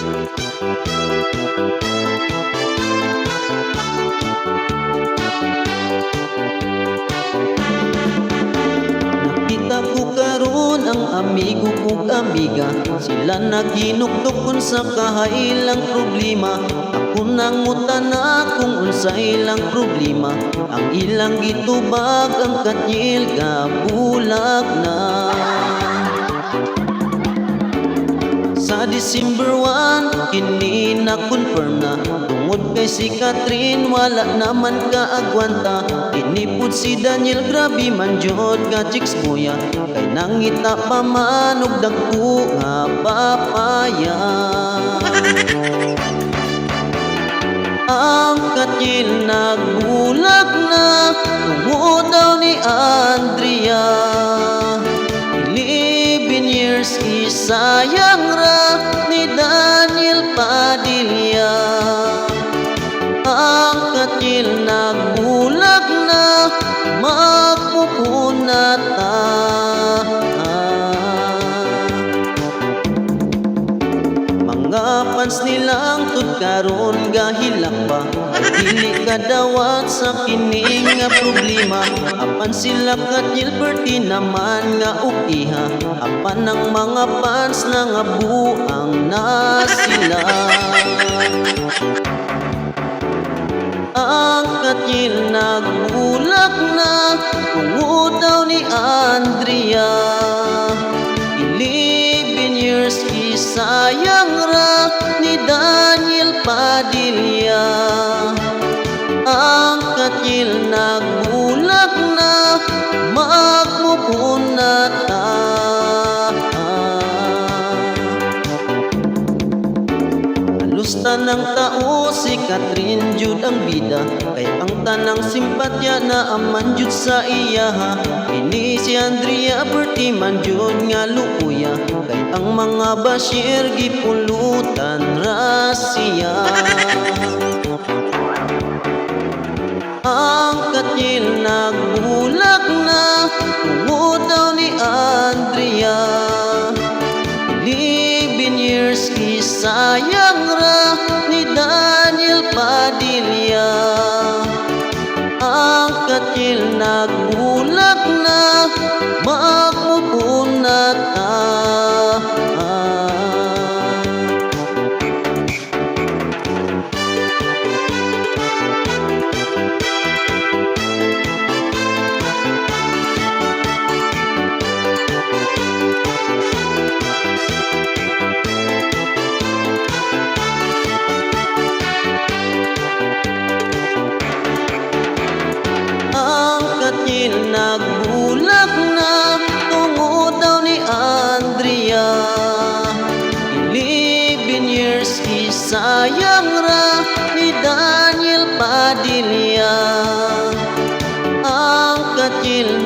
Nakita ko karon ang amigo kong amiga, sila naginukdok sa kahailang problema. Ako nang mutana kung unsay ilang problema, ang ilang gitubag ang kanyil kabulag na. Sa December 1, kini na-confirm na, tungod kay si Catherine wala naman kaagwanta. Inipod si Daniel, grabe man jud ka chicks kuya, kay nangita pa man og dagko nga papaya. Ang Kanyil nagbulag na, tungod daw ni Andrea. 11 years isayang ra ni Daniel Padilla. Ang Kanyil nagbulag na, magpupunata. Mga fans nilang tud karon gahilak pa, ay dili kadawat sa kining nga problema. Apan sila Kanyil perti naman nga ukiha, apan ang mga fans na nga buang na sila. Ang Kanyil nagbulag na, tungod daw ni Andrea. 11 years isayang ra ni Daniel Padilla. Ang Kanyil nagbulag na, magmupunata. Halos tanang tao si Catherine jud ang bida, kay ang tanang simpatya na aman jud sa iya. Ini si Andrea perti man jud nga lukuya, kay ang mga bashir gipulutan ra siya. Ang Kanyil nagbulag na, tungod daw ni Andrea. 11 years isayang ra ni Daniel Padilla. Ang Kanyil nagbulag na, magmupunata. Kanyil nagbulag na, tungod daw ni Andrea. 11 years isayang ra ni Daniel Padilla. Ang Kanyil